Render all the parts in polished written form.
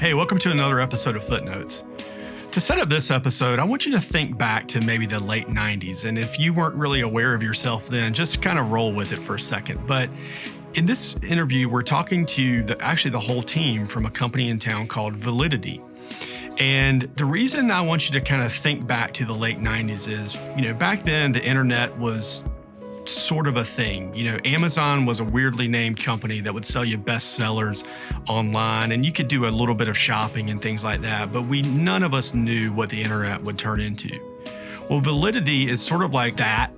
Hey, welcome to another episode of Footnotes. To set up this episode, I want you to think back to maybe the late 90s. And if you weren't really aware of yourself then, just kind of roll with it for a second. But in this interview, we're talking to the whole team from a company in town called Validity. And the reason I want you to kind of think back to the late 90s is, back then the internet was sort of a thing. Amazon was a weirdly named company that would sell you bestsellers online, and you could do a little bit of shopping and things like that, but none of us knew what the internet would turn into. Well, Validity is sort of like that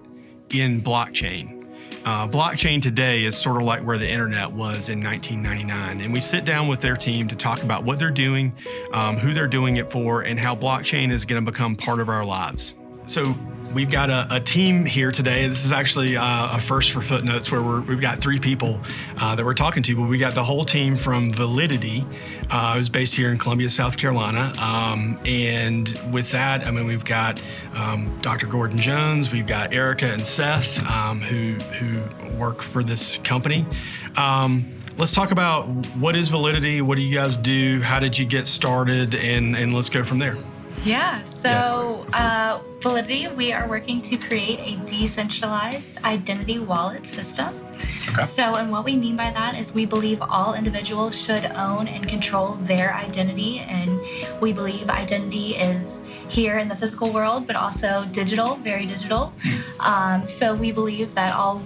in blockchain. Blockchain today is sort of like where the internet was in 1999. And we sit down with their team to talk about what they're doing, who they're doing it for, and how blockchain is going to become part of our lives. So we've got a team here today. This is actually a first for Footnotes where we've got three people that we're talking to, but we got the whole team from Validity, who's based here in Columbia, South Carolina. And with that, we've got Dr. Gordon Jones, we've got Erica and Seth, who work for this company. Let's talk about what is Validity, what do you guys do, how did you get started, and let's go from there. Yeah, so Validity, we are working to create a decentralized identity wallet system. Okay. So, and what we mean by that is we believe all individuals should own and control their identity. And we believe identity is here in the physical world, but also digital, very digital. So we believe that all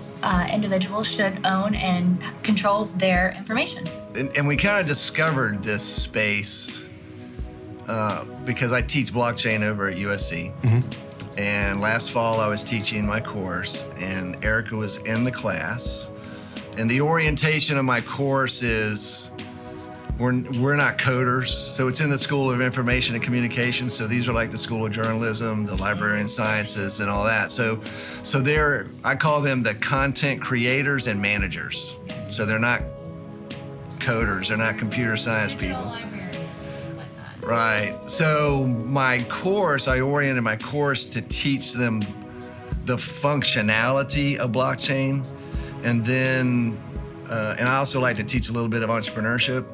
individuals should own and control their information. And we kind of discovered this space because I teach blockchain over at USC. Mm-hmm. And last fall I was teaching my course and Erica was in the class. And the orientation of my course is we're not coders. So it's in the School of Information and Communication. So these are like the School of Journalism, the Librarian Sciences and all that. So I call them the content creators and managers. So they're not coders, they're not computer science people. Right. So I oriented my course to teach them the functionality of blockchain. And then, and I also like to teach a little bit of entrepreneurship.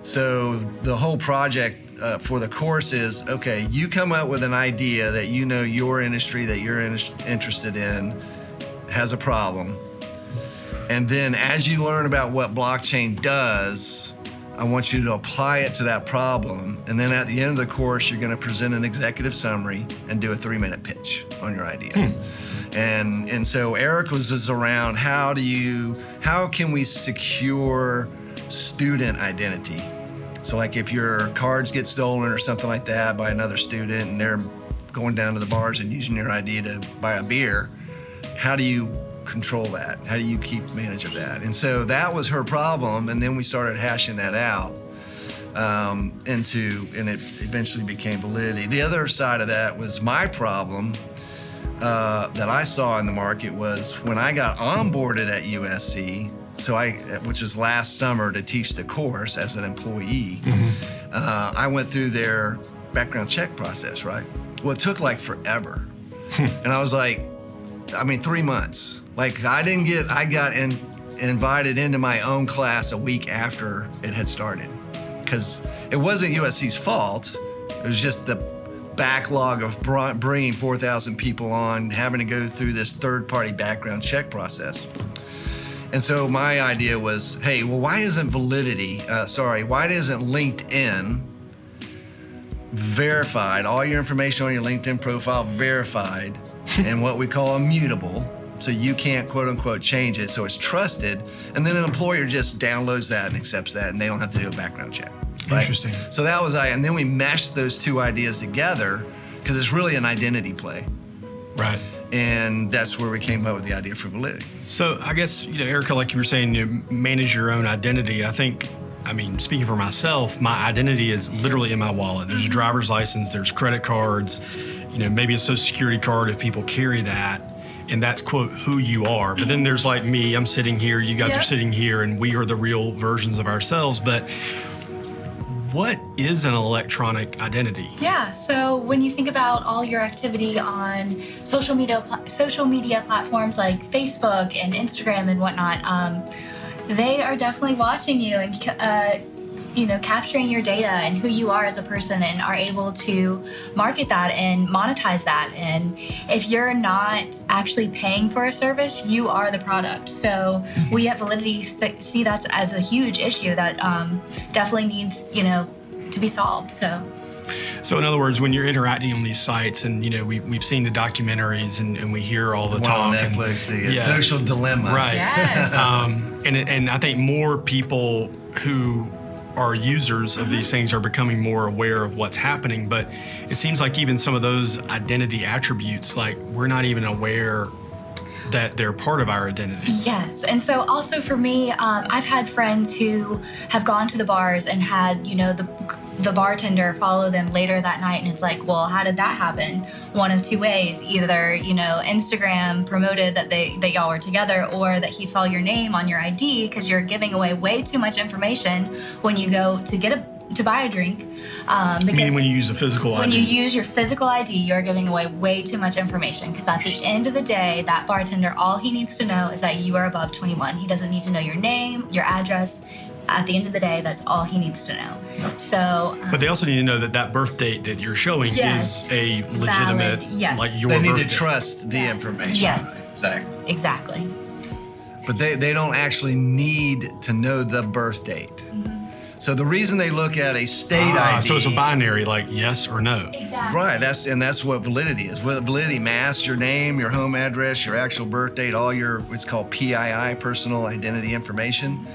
So the whole project for the course is, okay, you come up with an idea that your industry that you're interested in has a problem. And then as you learn about what blockchain does, I want you to apply it to that problem. And then at the end of the course, you're going to present an executive summary and do a 3-minute pitch on your idea. And so Eric was around how can we secure student identity? So like if your cards get stolen or something like that by another student and they're going down to the bars and using your ID to buy a beer, how do you control that? How do you keep manage of that? And so that was her problem, and then we started hashing that out and it eventually became Validity. The other side of that was my problem that I saw in the market was when I got onboarded at USC, which was last summer to teach the course as an employee, I went through their background check process, right? Well, it took like forever. And I was like, 3 months. Like I got invited into my own class a week after it had started because it wasn't USC's fault. It was just the backlog of bringing 4,000 people on, having to go through this third-party background check process. And so my idea was, hey, well, why isn't LinkedIn verified, all your information on your LinkedIn profile verified, and what we call immutable, so you can't quote unquote change it, so it's trusted, and then an employer just downloads that and accepts that and they don't have to do a background check. Right? Interesting. So that was and then we meshed those two ideas together because it's really an identity play. Right. And that's where we came up with the idea for Validity. So I guess, Erica, like you were saying, you manage your own identity. Speaking for myself, my identity is literally in my wallet. There's a driver's license, there's credit cards, maybe a social security card if people carry that. And that's, quote, who you are. But then there's like me, I'm sitting here, you guys are sitting here, and we are the real versions of ourselves. But what is an electronic identity? Yeah, so when you think about all your activity on social media platforms like Facebook and Instagram and whatnot, they are definitely watching you and capturing your data and who you are as a person, and are able to market that and monetize that. And if you're not actually paying for a service, you are the product. So we at Validity see that as a huge issue that definitely needs, to be solved. So in other words, when you're interacting on these sites, and we've seen the documentaries and we hear all the One talk on Netflix, and, the social dilemma, right? Yes. And I think more people who are users of these things are becoming more aware of what's happening. But it seems like even some of those identity attributes, like we're not even aware that they're part of our identity. Yes. And so also for me, I've had friends who have gone to the bars and had, the bartender follow them later that night. And it's like, well, how did that happen? One of two ways. Either, Instagram promoted that y'all were together, or that he saw your name on your ID, because you're giving away way too much information when you go to buy a drink. Meaning when you use a physical ID. When you use your physical ID, you're giving away way too much information, because at the end of the day, that bartender, all he needs to know is that you are above 21. He doesn't need to know your name, your address. At the end of the day, that's all he needs to know. So, but they also need to know that birth date that you're showing is a legitimate, valid, yes. like your They need birthday. to trust the information. Yes. Exactly. Exactly. But they don't actually need to know the birth date. So the reason they look at a state ID. So it's a binary, like yes or no. Exactly. Right, that's what Validity is. Validity masks your name, your home address, your actual birth date, all your what's called PII, personal identity information.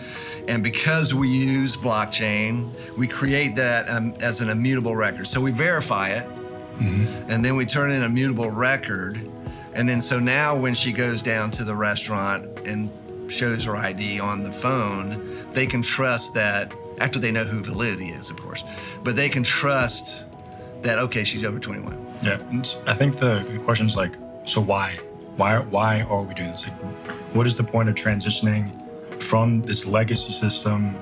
And because we use blockchain, we create that as an immutable record. So we verify it, and then we turn in a mutable record. And then so now when she goes down to the restaurant and shows her ID on the phone, they can trust that, after they know who Validity is, of course, but they can trust that, okay, she's over 21. Yeah, and I think the question is like, so why? Why are we doing this? Like, what is the point of transitioning from this legacy system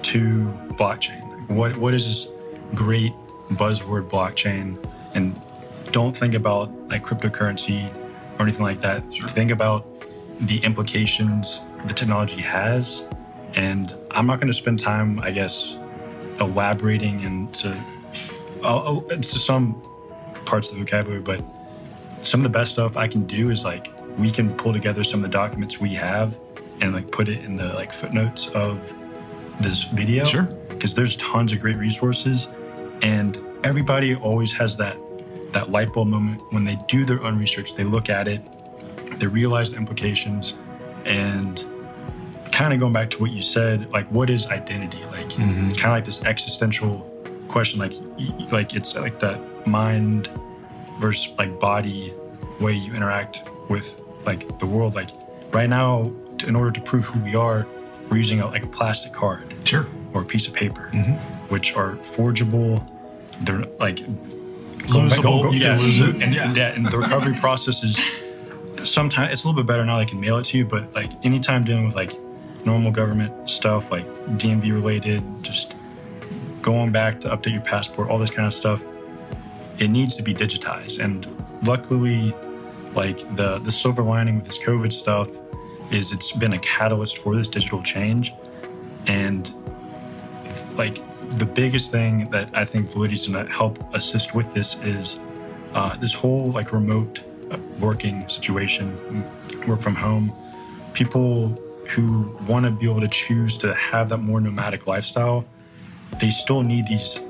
to blockchain? Like, what is this great buzzword blockchain? And don't think about like cryptocurrency or anything like that. Think about the implications the technology has. And I'm not going to spend time, I guess, elaborating into some parts of the vocabulary, but some of the best stuff I can do is like, we can pull together some of the documents we have and like put it in the like footnotes of this video. Sure. Because there's tons of great resources, and everybody always has that light bulb moment when they do their own research. They look at it, they realize the implications, and kind of going back to what you said, like what is identity? Like it's kind of like this existential question, like it's like that mind versus like body way you interact with like the world. Like right now, in order to prove who we are, we're using like a plastic card, Sure. or a piece of paper, which are forgeable. They're like Losable. You can lose it. and and the recovery process is sometimes it's a little bit better now. They can mail it to you, but like anytime dealing with like normal government stuff, like DMV related, just going back to update your passport, all this kind of stuff, it needs to be digitized. And luckily, like the silver lining with this COVID stuff is it's been a catalyst for this digital change. And like the biggest thing that I think Validity is going to help assist with this is this whole like remote working situation, work from home. People who want to be able to choose to have that more nomadic lifestyle, they still need these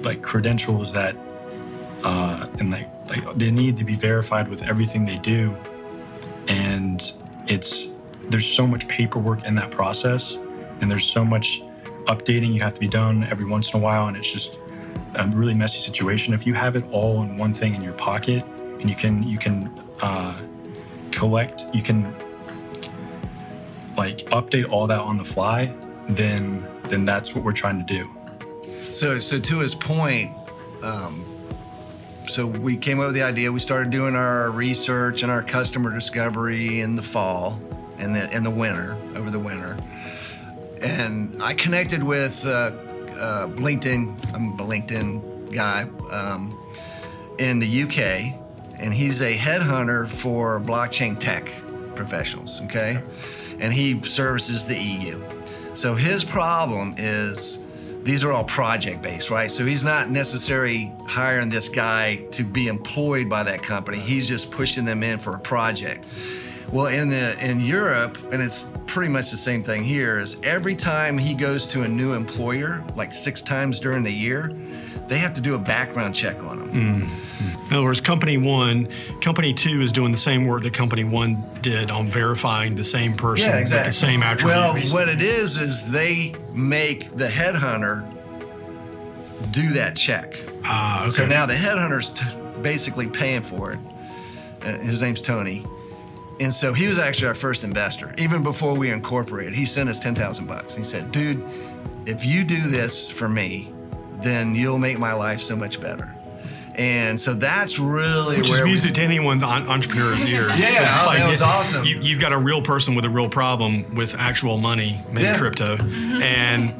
like credentials that and like they need to be verified with everything they do. And there's so much paperwork in that process, and there's so much updating you have to be done every once in a while, and it's just a really messy situation. If you have it all in one thing in your pocket, and you can collect, you can like update all that on the fly, then that's what we're trying to do. So to his point, so we came up with the idea. We started doing our research and our customer discovery in the fall and the winter, over the winter. And I connected with LinkedIn. I'm a LinkedIn guy in the UK, and he's a headhunter for blockchain tech professionals, okay? And he services the EU. So his problem is these are all project-based, right? So he's not necessarily hiring this guy to be employed by that company. He's just pushing them in for a project. Well, in Europe, and it's pretty much the same thing here, is every time he goes to a new employer, like 6 times during the year, they have to do a background check on him. In other words, company 1, company 2 is doing the same work that company 1 did on verifying the same person Yeah, exactly. with the same attributes. Well, what it is they make the headhunter do that check. Okay. So now the headhunter's basically paying for it. His name's Tony. And so he was actually our first investor. Even before we incorporated, he sent us $10,000. He said, dude, if you do this for me, then you'll make my life so much better. And so that's really Which is music to anyone's entrepreneur's ears. Yeah, It's that was awesome. You've got a real person with a real problem with actual money, maybe crypto, and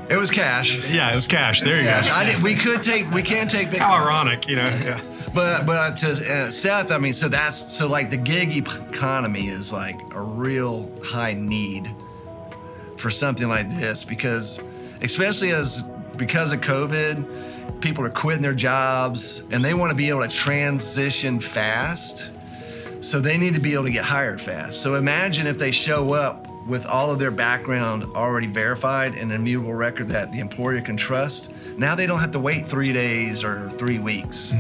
it was cash. yeah, it was cash. There you go. We can take big. How ironic, you know? Yeah. But to Seth, I mean, so like the gig economy is like a real high need for something like this because, especially because of COVID, people are quitting their jobs and they want to be able to transition fast. So they need to be able to get hired fast. So imagine if they show up with all of their background already verified and an immutable record that the employer can trust. Now they don't have to wait 3 days or 3 weeks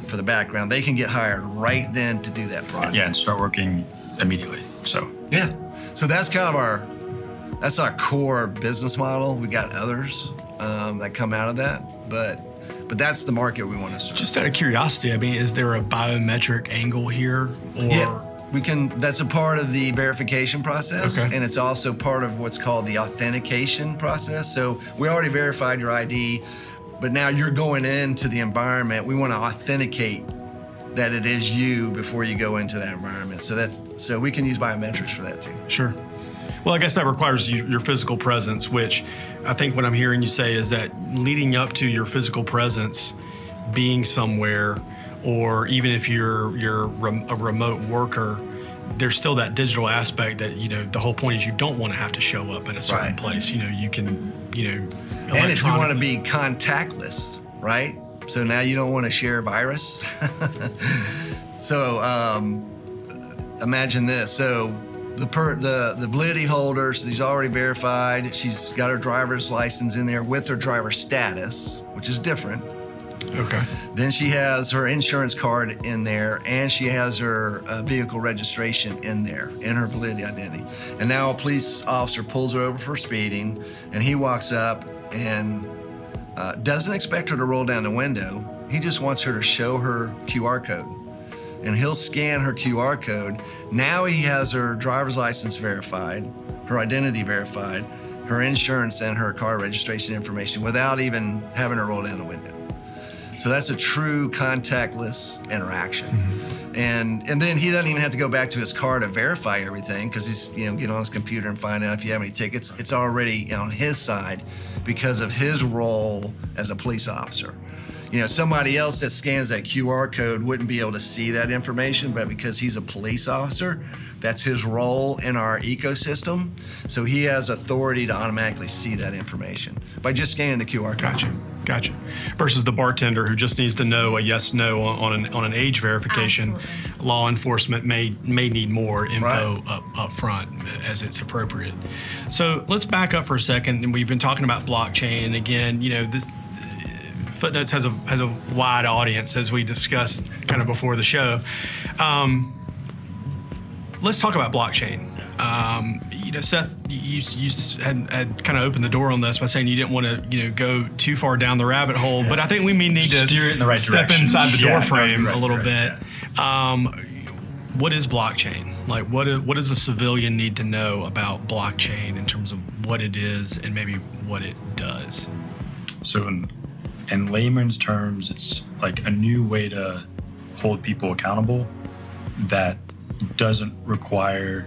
for the background. They can get hired right then to do that project. Yeah, and start working immediately. So yeah, so that's kind of that's our core business model. We got others that come out of that, but that's the market we want to serve. Just out of curiosity, I mean, is there a biometric angle here? Or yeah, we can. That's a part of the verification process, Okay. and it's also part of what's called the authentication process. So we already verified your ID, but now you're going into the environment. We want to authenticate that it is you before you go into that environment. So we can use biometrics for that too. Sure. Well, I guess that requires your physical presence, which I think what I'm hearing you say is that leading up to your physical presence, being somewhere, or even if you're a remote worker, there's still that digital aspect that, you know, the whole point is you don't want to have to show up at a certain place. You know, you can, And if you want to be contactless, right? So now you don't want to share a virus. So imagine this. So the validity holder, so she's already verified. She's got her driver's license in there with her driver's status, which is different. Okay. Then she has her insurance card in there, and she has her vehicle registration in there, in her validity identity. And now a police officer pulls her over for speeding, and he walks up and doesn't expect her to roll down the window. He just wants her to show her QR code. And he'll scan her QR code. Now he has her driver's license verified, her identity verified, her insurance and her car registration information without even having her roll down the window. So that's a true contactless interaction. And then he doesn't even have to go back to his car to verify everything because he's get on his computer and find out if you have any tickets. It's already on his side because of his role as a police officer. Somebody else that scans that QR code wouldn't be able to see that information, but because he's a police officer, that's his role in our ecosystem. So he has authority to automatically see that information by just scanning the QR code. Gotcha. Versus the bartender who just needs to know a yes/no on an age verification. Absolutely. Law enforcement may need more info up front as it's appropriate. So let's back up for a second, and we've been talking about blockchain, and again, this. Footnotes has a wide audience, as we discussed kind of before the show. Let's talk about blockchain. Seth, you had kind of opened the door on this by saying you didn't want to go too far down the rabbit hole, but I think we may need to steer it in the right step direction. inside the door frame right, a little bit. Yeah. What is blockchain? Like, what does a civilian need to know about blockchain in terms of what it is and maybe what it does? So in layman's terms, it's like a new way to hold people accountable that doesn't require,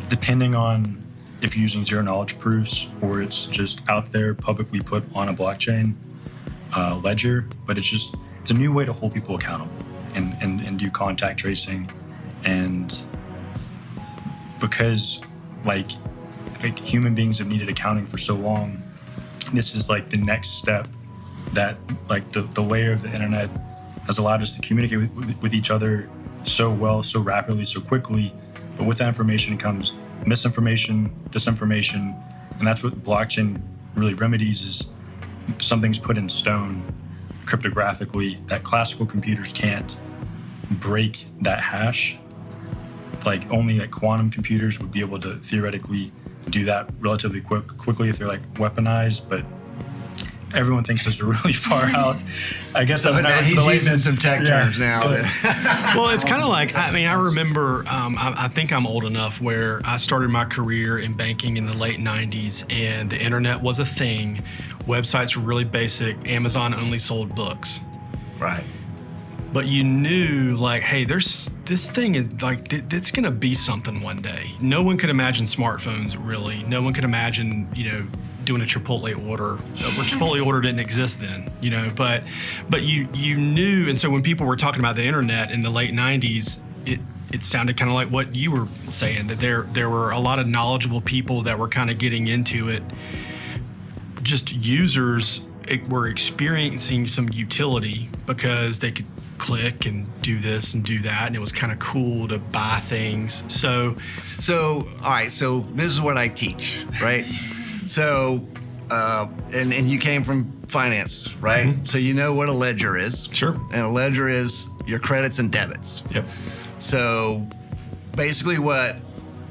depending on if you're using zero knowledge proofs or it's just out there publicly put on a blockchain ledger, but it's a new way to hold people accountable and do contact tracing. And because like human beings have needed accounting for so long, this is like the next step that like the layer of the internet has allowed us to communicate with each other so well, so rapidly, so quickly. But with that information comes misinformation, disinformation, and that's what blockchain really remedies, is something's put in stone cryptographically that classical computers can't break that hash. Like only like quantum computers would be able to theoretically do that relatively quickly if they're like weaponized, but everyone thinks those are really far out. I guess that's not he's using some tech terms now. Well, it's kind of like, I mean, I remember, I think I'm old enough where I started my career in banking in the late 90s, and the internet was a thing. Websites were really basic. Amazon only sold books. Right. But you knew, like, hey, there's this thing is like, it's going to be something one day. No one could imagine smartphones, really. No one could imagine, doing a Chipotle order. Chipotle order didn't exist then, but you knew. And so when people were talking about the internet in the late 90s, it sounded kind of like what you were saying, that there were a lot of knowledgeable people that were kind of getting into it. Just users were experiencing some utility because they could click and do this and do that, and it was kind of cool to buy things. So all right, so this is what I teach, right? So and you came from finance, right? Mm-hmm. So you know what a ledger is. Sure. And a ledger is your credits and debits. Yep. So basically what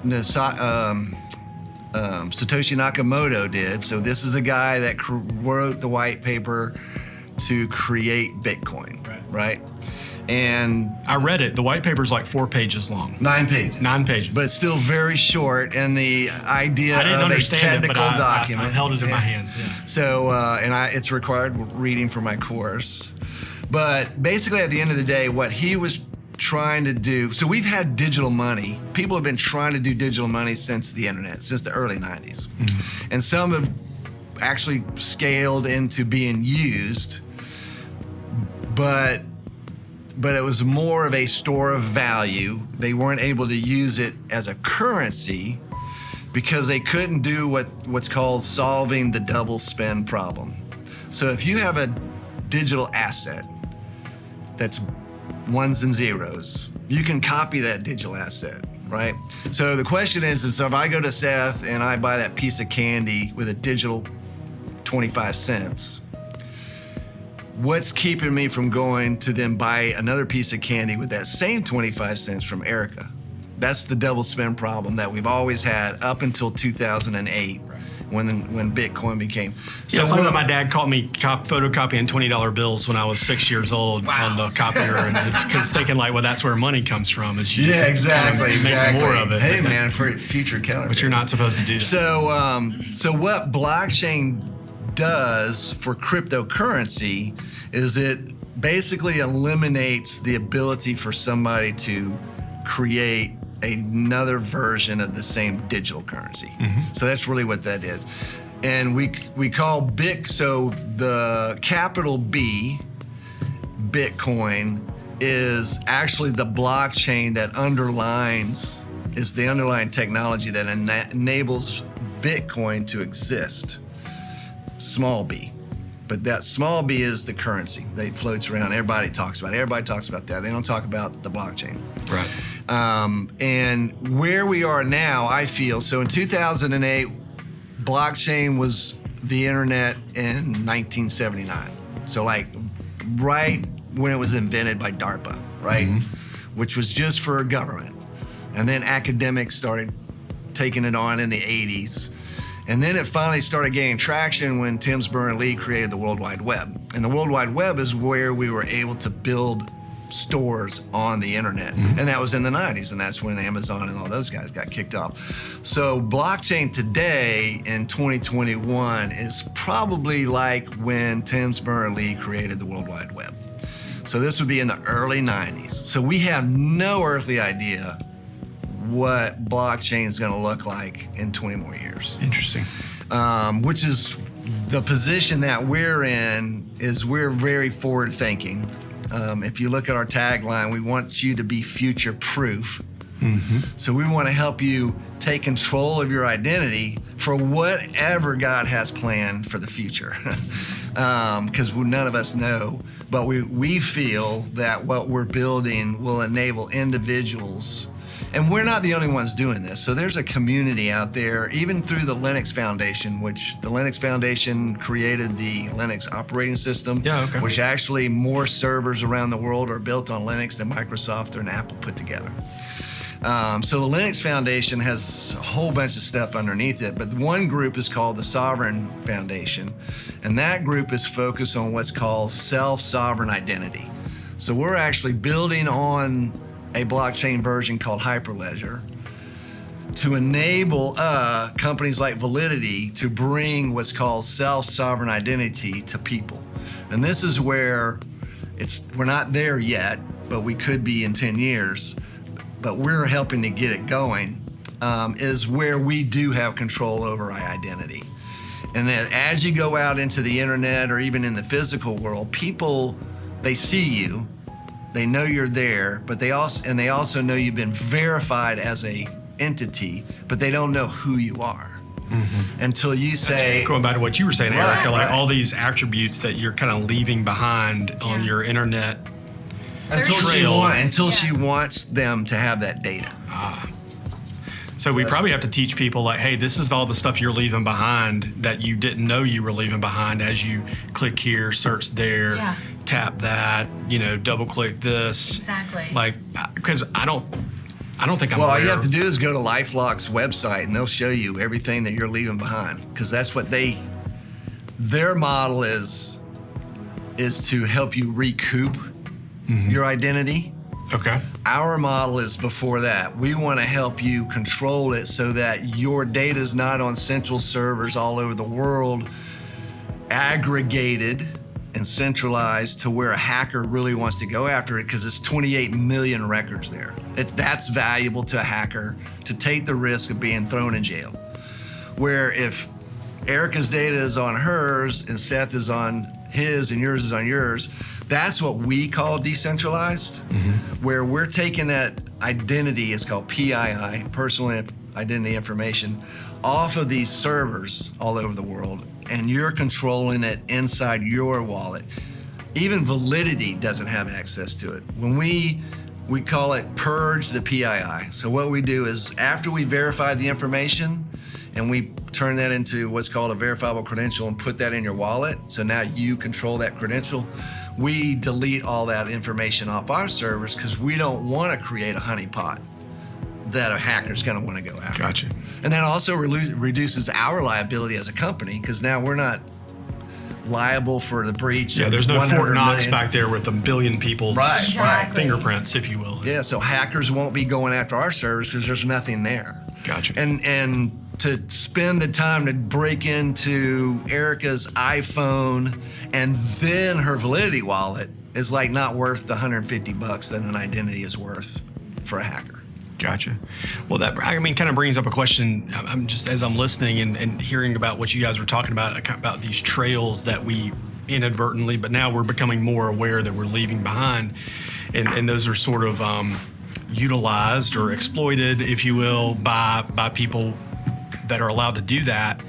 Satoshi Nakamoto did, so this is the guy that wrote the white paper to create Bitcoin, right? And I read it. The white paper's like 4 pages long. 9 pages. 9 pages. But it's still very short, and the idea I didn't of a understand technical it, but document. I held it in my hands, yeah. So, it's required reading for my course. But basically, at the end of the day, what he was trying to do, so we've had digital money. People have been trying to do digital money since the internet, since the early 90s. Mm-hmm. And some have actually scaled into being used, but it was more of a store of value. They weren't able to use it as a currency because they couldn't do what's called solving the double spend problem. So if you have a digital asset that's ones and zeros, you can copy that digital asset, right? So the question is so if I go to Seth and I buy that piece of candy with a digital 25 cents, what's keeping me from going to then buy another piece of candy with that same 25 cents from Erica? That's the double spend problem that we've always had up until 2008, when Bitcoin became. So my dad caught me photocopying $20 bills when I was 6 years old on the copier, and because thinking like, well, that's where money comes from. Is you just exactly. make more of it. Hey, man, for future counterfeit. But you're not supposed to do that. So what blockchain does for cryptocurrency is it basically eliminates the ability for somebody to create another version of the same digital currency. Mm-hmm. So that's really what that is. And we call so the capital B, Bitcoin, is actually the blockchain that is the underlying technology that enables Bitcoin to exist. Small b. But that small b is the currency that floats around. Everybody talks about that. They don't talk about the blockchain. Right. And where we are now, I feel, so in 2008, blockchain was the internet in 1979. So like right when it was invented by DARPA, right? Mm-hmm. Which was just for government. And then academics started taking it on in the 80s. And then it finally started gaining traction when Tim Berners-Lee created the World Wide Web. And the World Wide Web is where we were able to build stores on the internet. Mm-hmm. And that was in the 90s, and that's when Amazon and all those guys got kicked off. So blockchain today in 2021 is probably like when Tim Berners-Lee created the World Wide Web. So this would be in the early 90s. So we have no earthly idea what blockchain is going to look like in 20 more years. Interesting. Which is the position that we're in, is we're very forward thinking. If you look at our tagline, we want you to be future proof. So we want to help you take control of your identity for whatever God has planned for the future. Because none of us know, but we feel that what we're building will enable individuals. And we're not the only ones doing this. So there's a community out there, even through the Linux Foundation, which the Linux Foundation created the Linux operating system, which actually more servers around the world are built on Linux than Microsoft or Apple put together. So the Linux Foundation has a whole bunch of stuff underneath it, but one group is called the Sovereign Foundation, and that group is focused on what's called self-sovereign identity. So we're actually building on a blockchain version called Hyperledger to enable companies like Validity to bring what's called self-sovereign identity to people. And this is where we're not there yet, but we could be in 10 years. But we're helping to get it going, is where we do have control over our identity. And then as you go out into the internet or even in the physical world, people, they see you, they know you're there, but they also know you've been verified as a entity, but they don't know who you are until you say. Going back to what you were saying, Erica, like all these attributes that you're kind of leaving behind on your internet. Until she wants them to have that data. So we probably have to teach people like, hey, this is all the stuff you're leaving behind that you didn't know you were leaving behind as you click here, search there, tap that, double click this. Exactly. Like, because I don't think I'm Well, all aware. you have to do is go to LifeLock's website and they'll show you everything that you're leaving behind, because that's what their model is to help you recoup your identity. Okay. Our model is before that. We want to help you control it so that your data is not on central servers all over the world, aggregated and centralized to where a hacker really wants to go after it, because it's 28 million records there. That's valuable to a hacker to take the risk of being thrown in jail. Where if Erica's data is on hers and Seth is on his and yours is on yours, that's what we call decentralized, where we're taking that identity, it's called PII, personal identity information, off of these servers all over the world, and you're controlling it inside your wallet. Even Validity doesn't have access to it. When we call it purge the PII. So what we do is after we verify the information and we turn that into what's called a verifiable credential and put that in your wallet, so now you control that credential, we delete all that information off our servers because we don't want to create a honeypot that a hacker's going to want to go after. Gotcha. And that also reduces our liability as a company, because now we're not liable for the breach. Yeah, there's no Fort Knox back there with a billion people's fingerprints, if you will. Yeah, so hackers won't be going after our servers because there's nothing there. Gotcha. And to spend the time to break into Erica's iPhone and then her Validity wallet is like not worth the $150 that an identity is worth for a hacker. Gotcha. Well, that kind of brings up a question. I'm just, as I'm listening and hearing about what you guys were talking about these trails that we inadvertently, but now we're becoming more aware that we're leaving behind, and those are sort of utilized or exploited, if you will, by people that are allowed to do that.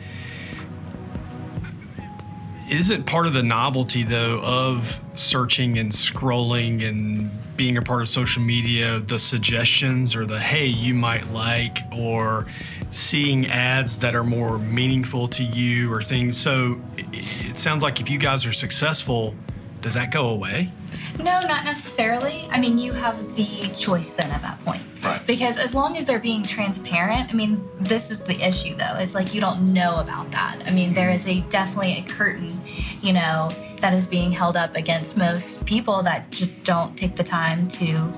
Isn't part of the novelty, though, of searching and scrolling and being a part of social media, the suggestions or the, hey, you might like, or seeing ads that are more meaningful to you or things? So it sounds like if you guys are successful, does that go away? No, not necessarily. I mean, you have the choice then at that point. Right. Because as long as they're being transparent, I mean, this is the issue though, is like you don't know about that. I mean, there is definitely a curtain, that is being held up against most people that just don't take the time to,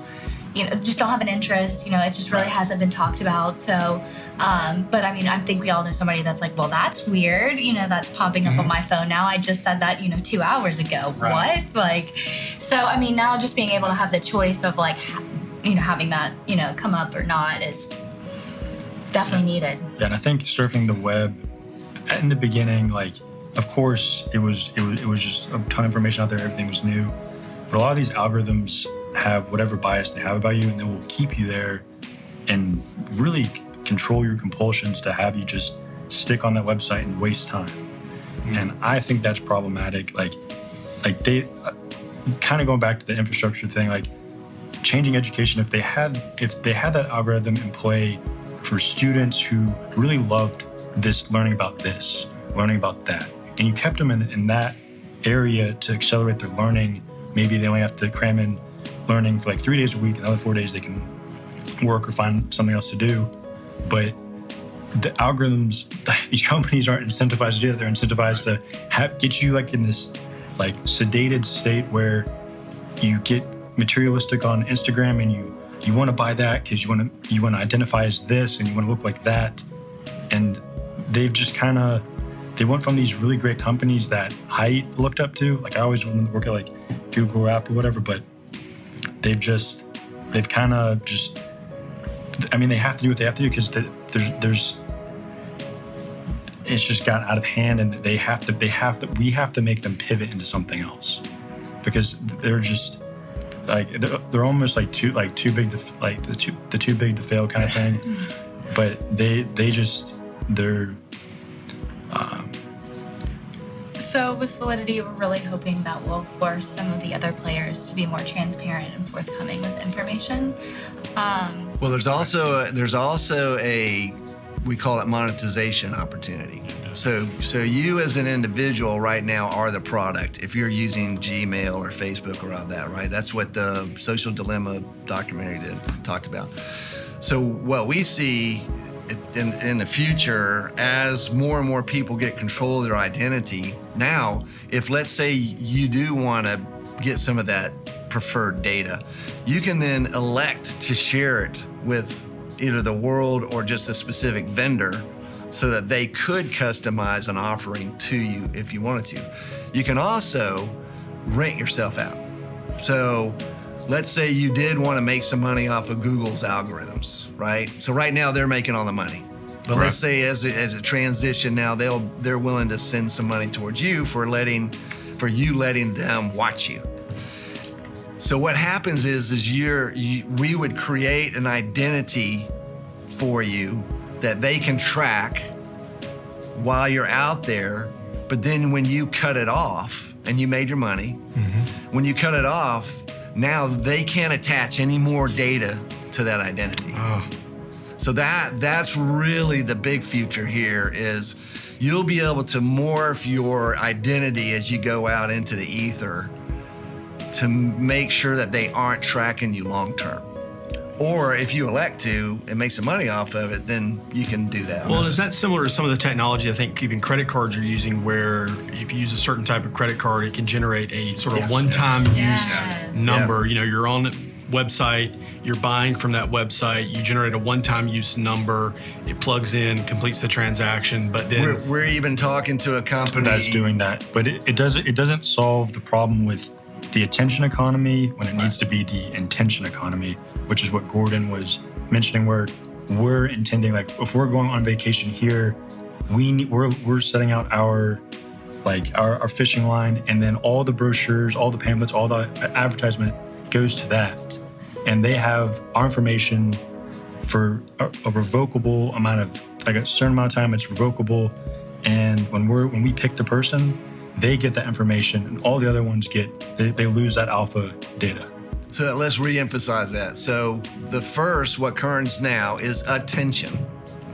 just don't have an interest. It just really hasn't been talked about. So, but I mean, I think we all know somebody that's like, well, that's weird. That's popping up on my phone now. I just said that, 2 hours ago. Right. What? Like, so, I mean, now just being able to have the choice of like, having that, come up or not is definitely needed. Yeah, and I think surfing the web in the beginning, like, of course, it was just a ton of information out there. Everything was new, but a lot of these algorithms have whatever bias they have about you, and they will keep you there and really control your compulsions to have you just stick on that website and waste time. And I think that's problematic. Like they kind of going back to the infrastructure thing, like changing education, if they had that algorithm in play for students who really loved this, learning about that, and you kept them in that area to accelerate their learning. Maybe they only have to cram in learning for like 3 days a week, and the other 4 days they can work or find something else to do. But the algorithms, these companies aren't incentivized to do that. They're incentivized to get you like in this like sedated state where you get materialistic on Instagram, and you want to buy that because you want to identify as this and you want to look like that. And they've just they went from these really great companies that I looked up to. Like I always wanted to work at like Google or Apple or whatever, but they've kind of just, I mean, they have to do what they have to do because it's just gotten out of hand, and we have to make them pivot into something else, because they're just like, they're almost like too big to, like the too big to fail kind of thing. But they're So with Validity, we're really hoping that will force some of the other players to be more transparent and forthcoming with information. Well, there's also a, we call it monetization opportunity. So you as an individual right now are the product. If you're using Gmail or Facebook or all that, right? That's what the Social Dilemma documentary talked about. So what we see in the future, as more and more people get control of their identity, now, if let's say you do want to get some of that preferred data, you can then elect to share it with either the world or just a specific vendor, so that they could customize an offering to you if you wanted to. You can also rent yourself out. So let's say you did want to make some money off of Google's algorithms, right? So right now they're making all the money. But let's say as a transition now, they're willing to send some money towards you for you letting them watch you. So what happens is we would create an identity for you that they can track while you're out there. But then when you cut it off and you made your money, when you cut it off, now they can't attach any more data to that identity. So that's really the big future here, is you'll be able to morph your identity as you go out into the ether to make sure that they aren't tracking you long term. Or if you elect to and make some money off of it, then you can do that. Well, is that similar to some of the technology I think even credit cards are using, where if you use a certain type of credit card, it can generate a sort of one-time use number? You know, you're on a website, you're buying from that website, you generate a one-time use number, it plugs in, completes the transaction, but then... We're even talking to a company that's doing that, but it doesn't solve the problem with the attention economy when it needs to be the intention economy, which is what Gordon was mentioning, where we're intending, like, if we're going on vacation here, we're setting out our fishing line, and then all the brochures, all the pamphlets, all the advertisement goes to that. And they have our information for a revocable amount of, like a certain amount of time, it's revocable. And when we pick the person, they get that information, and all the other ones they lose that alpha data. So let's re-emphasize that. So what currents now is attention.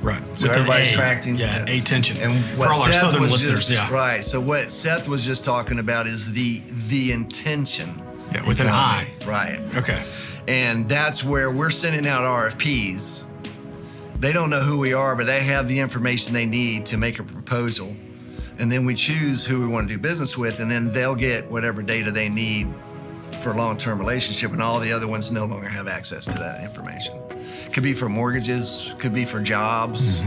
Right. So everybody's tracking. Yeah, attention. And for all our southern listeners, Right. So what Seth was just talking about is the intention. Yeah, with economy. an I. Right. Okay. And that's where we're sending out RFPs. They don't know who we are, but they have the information they need to make a proposal. And then we choose who we want to do business with, and then they'll get whatever data they need for a long-term relationship, and all the other ones no longer have access to that information. Could be for mortgages, could be for jobs.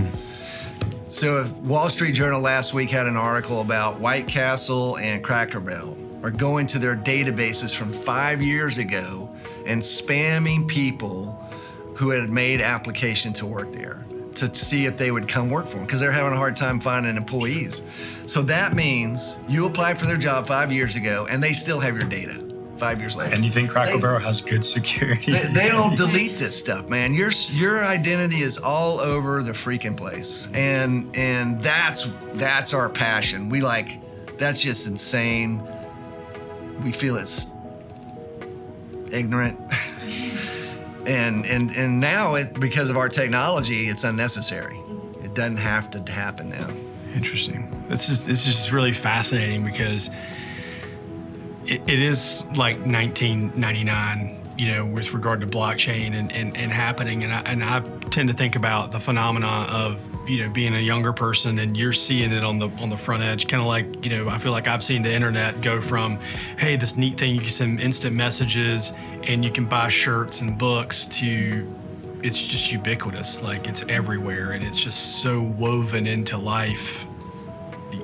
So if Wall Street Journal last week had an article about White Castle and Cracker Barrel are going to their databases from 5 years ago and spamming people who had made application to work there to see if they would come work for them, because they're having a hard time finding employees. So that means you applied for their job 5 years ago and they still have your data 5 years later. And you think Cracker Barrel has good security? They don't delete this stuff, man. Your identity is all over the freaking place, and that's our passion. That's just insane. We feel it's ignorant, and now because of our technology, it's unnecessary. It doesn't have to happen now. Interesting. It's just really fascinating because it is like 1999, with regard to blockchain and happening. And I tend to think about the phenomena of, being a younger person and you're seeing it on the front edge, kind of like, I feel like I've seen the internet go from, hey, this neat thing, you can send instant messages and you can buy shirts and books, to it's just ubiquitous. Like, it's everywhere and it's just so woven into life.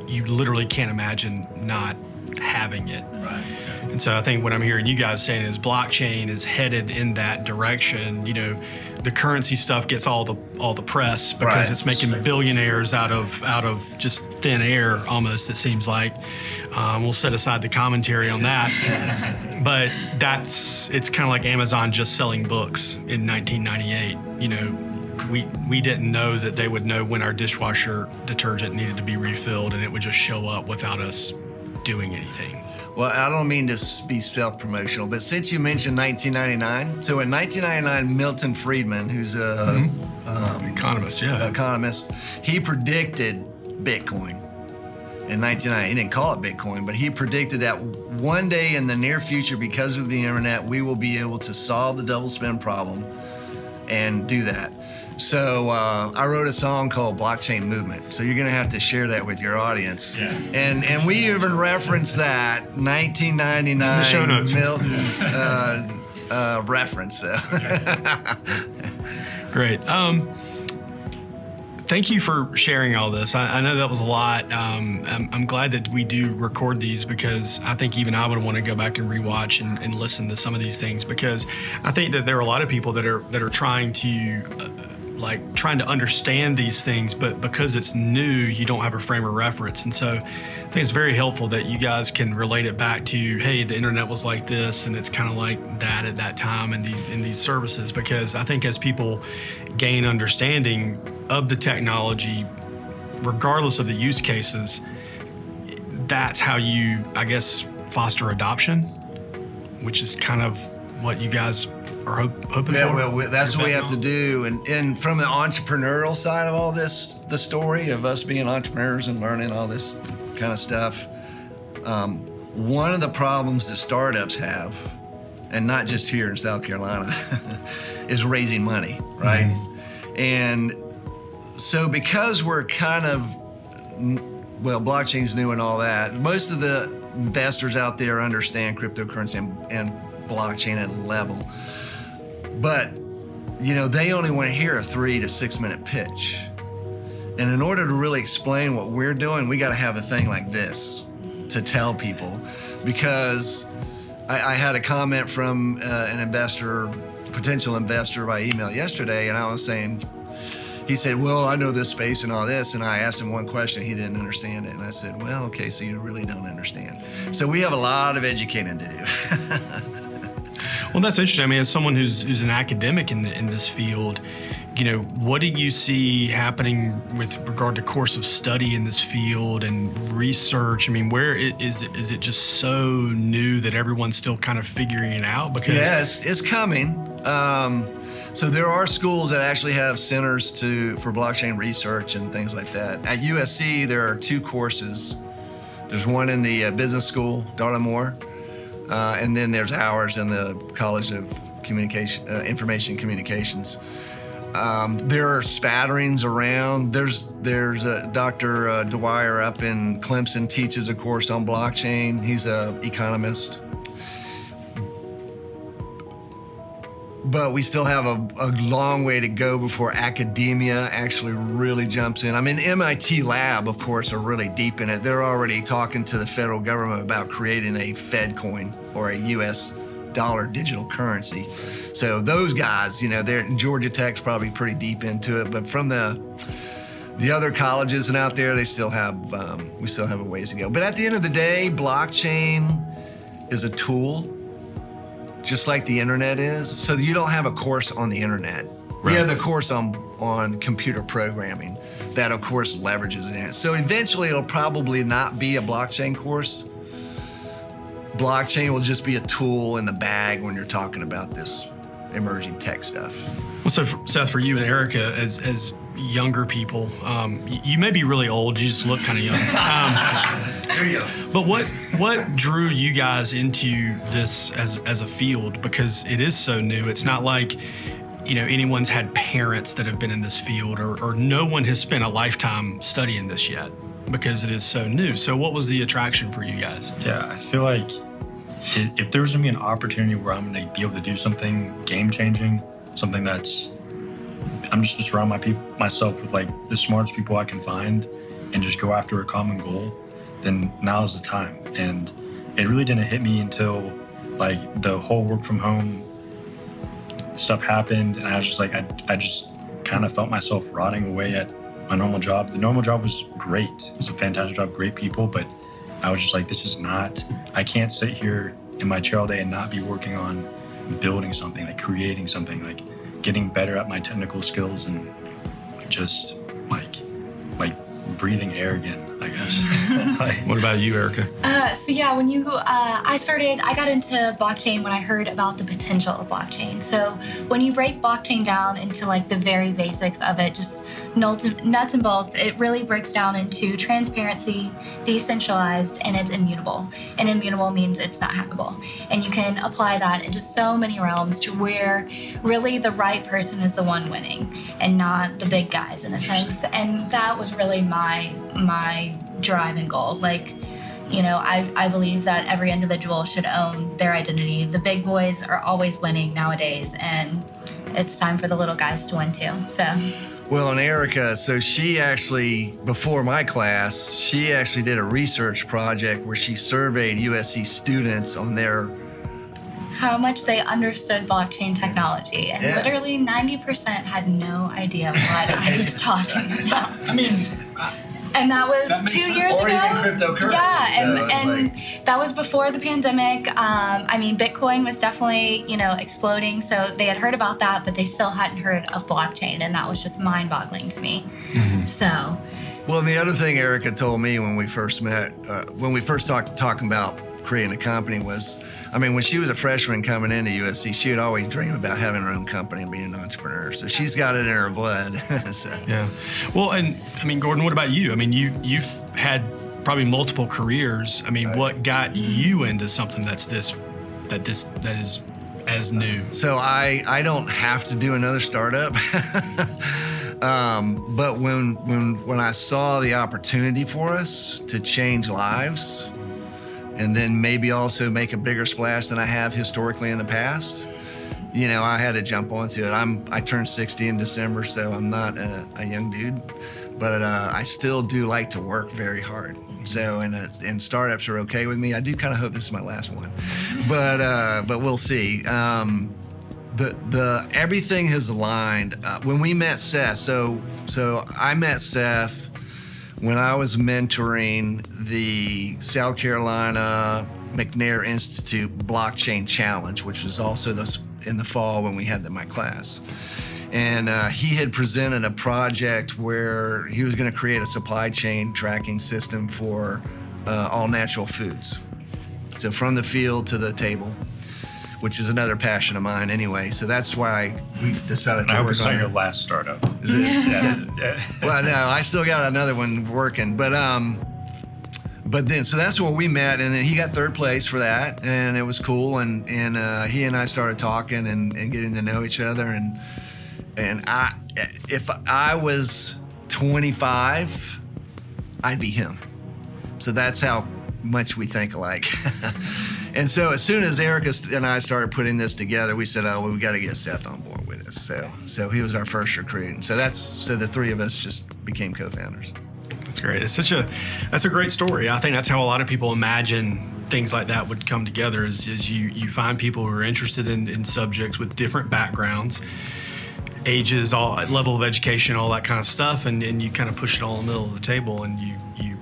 You literally can't imagine not having it. Right. And so I think what I'm hearing you guys saying is blockchain is headed in that direction. The currency stuff gets all the press because Right. it's making billionaires out of just thin air almost, it seems like. We'll set aside the commentary on that. But it's kind of like Amazon just selling books in 1998. We didn't know that they would know when our dishwasher detergent needed to be refilled, and it would just show up without us doing anything. Well, I don't mean to be self-promotional, but since you mentioned 1999, so in 1999, Milton Friedman, who's a Economist, yeah. economist, he predicted Bitcoin in 1999. He didn't call it Bitcoin, but he predicted that one day in the near future, because of the internet, we will be able to solve the double spend problem and do that. So I wrote a song called Blockchain Movement. So you're going to have to share that with your audience. Yeah. And we even referenced that 1999 It's in the show notes. Milton reference. So. Great. Thank you for sharing all this. I know that was a lot. I'm glad that we do record these because I think even I would want to go back and rewatch and listen to some of these things, because I think that there are a lot of people that are trying to understand these things, but because it's new, you don't have a frame of reference. And so I think it's very helpful that you guys can relate it back to, hey, the internet was like this, and it's kind of like that at that time in these services, because I think as people gain understanding of the technology, regardless of the use cases, that's how you, I guess, foster adoption, which is kind of what you guys are hoping Yeah, for. well, that's what we have to do. And from the entrepreneurial side of all this, the story of us being entrepreneurs and learning all this kind of stuff, one of the problems that startups have, and not just here in South Carolina, is raising money, right? Mm-hmm. And so because we're kind of, blockchain's new and all that, most of the investors out there understand cryptocurrency and blockchain at a level. But, they only want to hear a 3 to 6 minute pitch. And in order to really explain what we're doing, we got to have a thing like this to tell people. Because I had a comment from an potential investor by email yesterday, and I was saying, he said, well, I know this space and all this. And I asked him one question, he didn't understand it. And I said, well, okay, so you really don't understand. So we have a lot of educating to do. Well, that's interesting. I mean, as someone who's an academic in this field, what do you see happening with regard to course of study in this field and research? I mean, where is it just so new that everyone's still kind of figuring it out? Because yes, it's coming. So there are schools that actually have centers for blockchain research and things like that. At USC, there are 2 courses. There's one in the business school, Darla Moore, and then there's ours in the College of Information Communications. There are spatterings around. There's Dr. Dwyer up in Clemson teaches a course on blockchain. He's an economist. But we still have a long way to go before academia actually really jumps in. I mean, MIT Lab, of course, are really deep in it. They're already talking to the federal government about creating a Fed coin or a US dollar digital currency. So those guys, Georgia Tech's probably pretty deep into it. But from the other colleges and out there, they still have, we still have a ways to go. But at the end of the day, blockchain is a tool. just like the internet is. So you don't have a course on the internet. Right. You have the course on computer programming that, of course, leverages it. So eventually it'll probably not be a blockchain course. Blockchain will just be a tool in the bag when you're talking about this emerging tech stuff. Well, so Seth, for you and Erica, as younger people, you may be really old. You just look kind of young. There you go. But what drew you guys into this as a field? Because it is so new. It's not like, anyone's had parents that have been in this field, or no one has spent a lifetime studying this yet, because it is so new. So what was the attraction for you guys? Yeah, I feel like if there was going to be an opportunity where I'm going to be able to do something game-changing, something that's, I'm just to surround myself with like the smartest people I can find and just go after a common goal, then now's the time. And it really didn't hit me until like the whole work from home stuff happened, and I was just like, I just kind of felt myself rotting away at my normal job. The normal job was great. It was a fantastic job, great people, but I was just like, I can't sit here in my chair all day and not be working on building something, like creating something, like getting better at my technical skills, and just like breathing air again, I guess. What about you, Erica? When I got into blockchain when I heard about the potential of blockchain. So when you break blockchain down into like the very basics of it, just nuts and bolts, it really breaks down into transparency, decentralized, and it's immutable. And immutable means it's not hackable. And you can apply that into so many realms to where really the right person is the one winning and not the big guys in a sense. And that was really my drive and goal. Like, I believe that every individual should own their identity. The big boys are always winning nowadays, and it's time for the little guys to win too. So. Well, and Erica, so she actually, before my class, she actually did a research project where she surveyed USC students on their how much they understood blockchain technology. And literally 90% had no idea what I was talking about. And that was 2 years ago. Or even cryptocurrency. Yeah, and that was before the pandemic. Bitcoin was definitely, exploding. So they had heard about that, but they still hadn't heard of blockchain. And that was just mind-boggling to me. Mm-hmm. So. Well, and the other thing Erica told me when we first met, when we first talking about creating a company was, when she was a freshman coming into USC, she would always dream about having her own company and being an entrepreneur. So she's got it in her blood. So. Yeah. Well, and Gordon, what about you? You've had probably multiple careers. What got you into something that is as new? So I don't have to do another startup. But when I saw the opportunity for us to change lives, and then maybe also make a bigger splash than I have historically in the past, I had to jump onto it. I turned 60 in December, so I'm not a young dude, but I still do like to work very hard. So, and startups are okay with me. I do kind of hope this is my last one, but we'll see. The everything has aligned. When we met Seth, so I met Seth when I was mentoring the South Carolina McNair Institute Blockchain Challenge, which was also in the fall when we had my class. And he had presented a project where he was going to create a supply chain tracking system for all natural foods. So from the field to the table, which is another passion of mine anyway. So that's why we decided to work on it. I hope it's not your last startup. Is it? Yeah. Well, no, I still got another one working. But then, so that's where we met. And then he got third place for that. And it was cool. And he and I started talking and getting to know each other. And if I was 25, I'd be him. So that's how much we think alike. And so as soon as Erica and I started putting this together, we said, we got to get Seth on board with us. So he was our first recruit. And so the three of us just became co-founders. That's great. That's a great story. I think that's how a lot of people imagine things like that would come together is you find people who are interested in subjects with different backgrounds, ages, all level of education, all that kind of stuff. And you kind of push it all in the middle of the table and you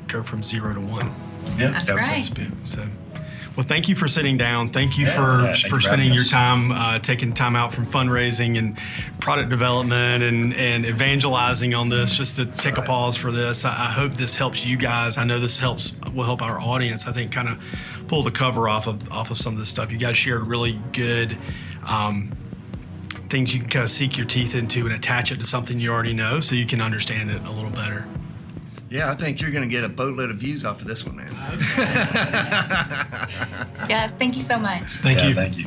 go from 0 to 1. Yep. That's right. So, Well, thank you for sitting down. Thank you thank you for for spending having your us. time, taking time out from fundraising and product development and evangelizing on this, just to take a pause for this. I hope this helps you guys. I know this will help our audience, I think, kind of pull the cover off of some of this stuff. You guys shared really good things you can kind of sink your teeth into and attach it to something you already know so you can understand it a little better. Yeah, I think you're going to get a boatload of views off of this one, man. Yes, thank you so much. Thank you. Thank you.